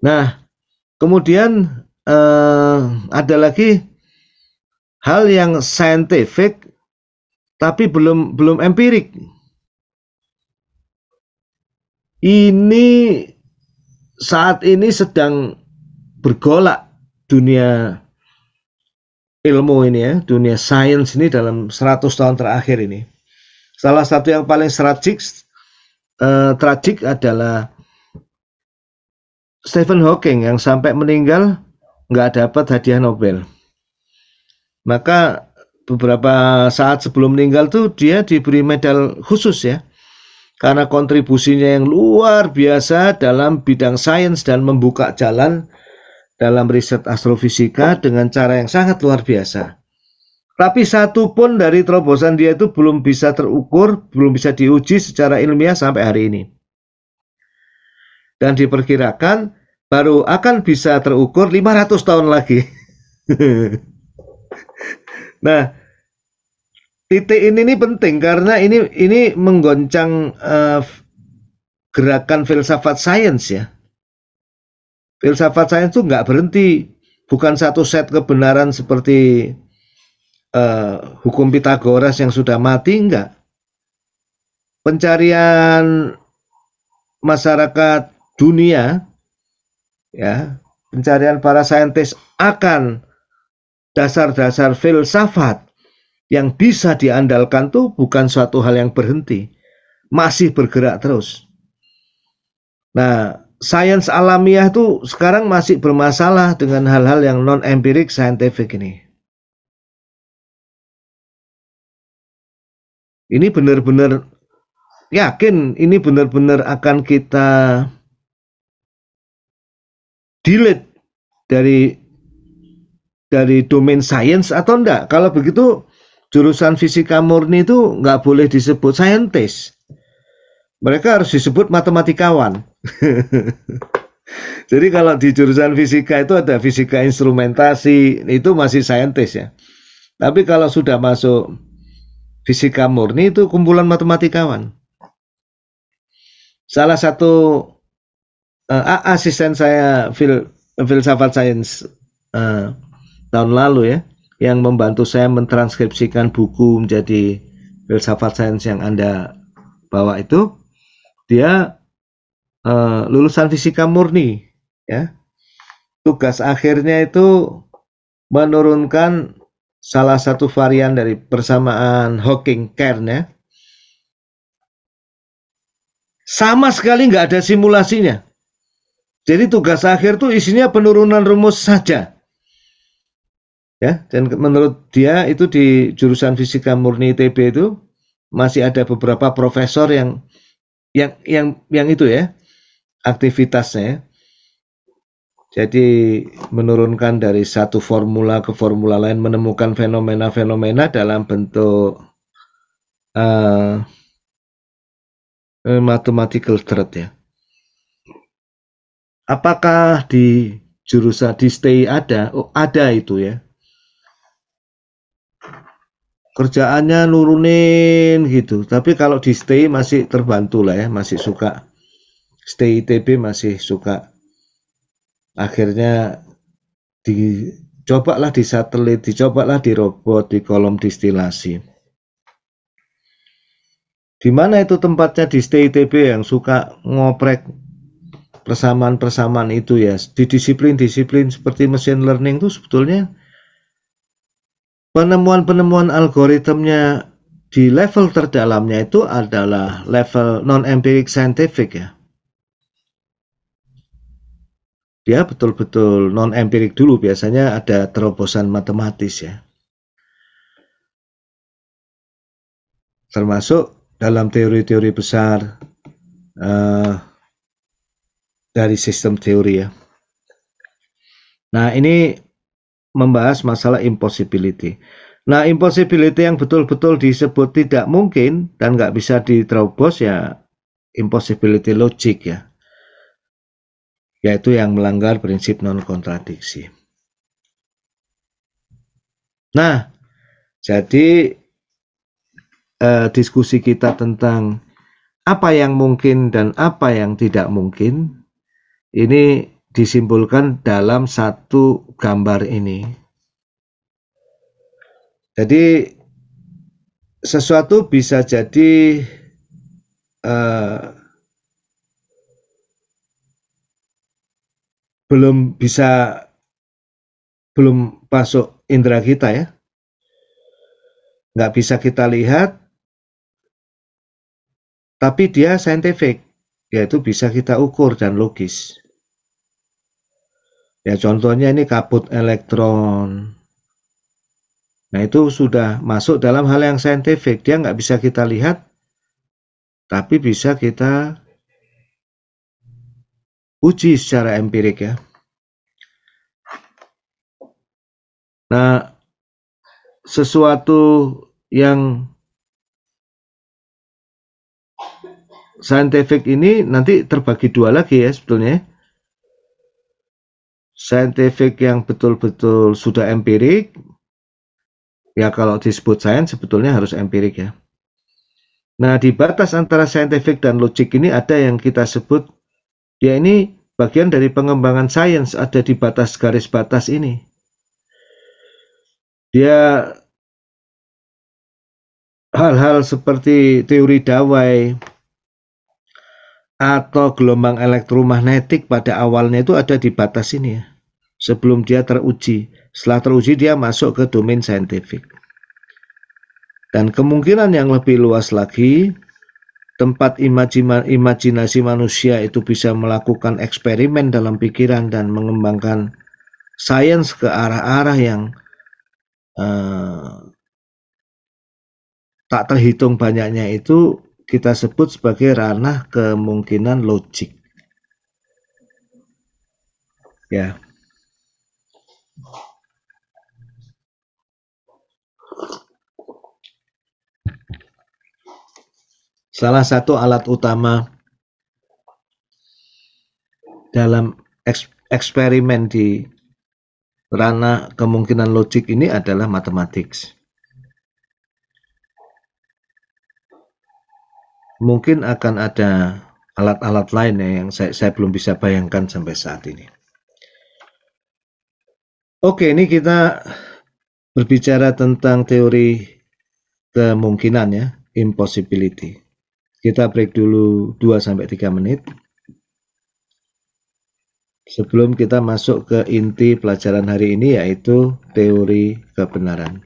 Nah, kemudian ada lagi hal yang scientific tapi belum empirik. Ini saat ini sedang bergolak dunia ilmu ini ya, dunia sains ini dalam 100 tahun terakhir ini. Salah satu yang paling tragik adalah Stephen Hawking yang sampai meninggal nggak dapat hadiah Nobel. Maka beberapa saat sebelum meninggal tuh dia diberi medal khusus ya, karena kontribusinya yang luar biasa dalam bidang sains dan membuka jalan dalam riset astrofisika dengan cara yang sangat luar biasa. Tapi satu pun dari terobosan dia itu belum bisa terukur, belum bisa diuji secara ilmiah sampai hari ini. Dan diperkirakan baru akan bisa terukur 500 tahun lagi. Nah, titik ini penting karena ini menggoncang gerakan filsafat sains ya. Filsafat sains itu nggak berhenti, bukan satu set kebenaran seperti hukum Pitagoras yang sudah mati, enggak. Pencarian masyarakat dunia ya, pencarian para saintis akan dasar-dasar filsafat yang bisa diandalkan tuh bukan suatu hal yang berhenti, masih bergerak terus. Nah, sains alamiah tuh sekarang masih bermasalah dengan hal-hal yang non-empirik scientific ini. Ini benar-benar yakin ini benar-benar akan kita delete dari domain sains atau enggak? Kalau begitu jurusan fisika murni itu nggak boleh disebut saintis. Mereka harus disebut matematikawan. Jadi kalau di jurusan fisika itu ada fisika instrumentasi, itu masih saintis ya. Tapi kalau sudah masuk fisika murni itu kumpulan matematikawan. Salah satu asisten saya filsafat sains tahun lalu ya, yang membantu saya mentranskripsikan buku menjadi filsafat sains yang Anda bawa itu, dia lulusan fisika murni ya. Tugas akhirnya itu menurunkan salah satu varian dari persamaan Hawking-Kern ya. Sama sekali nggak ada simulasinya. Jadi tugas akhir tuh isinya penurunan rumus saja. Ya, dan menurut dia itu di jurusan fisika murni ITB itu masih ada beberapa profesor yang itu ya aktivitasnya. Jadi menurunkan dari satu formula ke formula lain, menemukan fenomena-fenomena dalam bentuk mathematical truth ya. Apakah di jurusan di STEI ada? Oh, ada itu ya. Kerjaannya nurunin gitu. Tapi kalau di STEI masih terbantu lah ya, masih suka. STEI ITB masih suka. Akhirnya dicobalah di satelit, dicobalah di robot, di kolom distilasi. Di mana itu tempatnya di STEI ITB yang suka ngoprek persamaan-persamaan itu ya. Di disiplin-disiplin seperti machine learning itu sebetulnya penemuan-penemuan algoritmnya di level terdalamnya itu adalah level non-empiric scientific ya. Dia betul-betul non-empirik dulu, biasanya ada terobosan matematis ya. Termasuk dalam teori-teori besar dari sistem teori ya. Nah, ini membahas masalah impossibility. Nah, impossibility yang betul-betul disebut tidak mungkin dan nggak bisa diterobos ya impossibility logic ya. Yaitu yang melanggar prinsip non-kontradiksi. Nah, jadi diskusi kita tentang apa yang mungkin dan apa yang tidak mungkin, ini disimbolkan dalam satu gambar ini. Jadi sesuatu bisa jadi belum masuk indera kita ya, nggak bisa kita lihat, tapi dia saintifik, yaitu bisa kita ukur dan logis. Ya contohnya ini kabut elektron. Nah itu sudah masuk dalam hal yang saintifik, dia nggak bisa kita lihat, tapi bisa kita uji secara empirik ya. Nah, sesuatu yang saintifik ini nanti terbagi dua lagi ya sebetulnya. Saintifik yang betul-betul sudah empirik, ya kalau disebut sains sebetulnya harus empirik ya. Nah, di batas antara saintifik dan logik ini ada yang kita sebut, ya ini bagian dari pengembangan sains, ada di batas garis batas ini. Dia hal-hal seperti teori Dawai atau gelombang elektromagnetik pada awalnya itu ada di batas ini ya, sebelum dia teruji. Setelah teruji dia masuk ke domain saintifik. Dan kemungkinan yang lebih luas lagi, tempat imajinasi manusia itu bisa melakukan eksperimen dalam pikiran dan mengembangkan sains ke arah-arah yang tak terhitung banyaknya, itu kita sebut sebagai ranah kemungkinan logik. Ya. Salah satu alat utama dalam eksperimen di ranah kemungkinan logik ini adalah matematik. Mungkin akan ada alat-alat lain ya, yang saya belum bisa bayangkan sampai saat ini. Oke, ini kita berbicara tentang teori kemungkinan ya, impossibility. Kita break dulu 2-3 menit sebelum kita masuk ke inti pelajaran hari ini, yaitu teori kebenaran.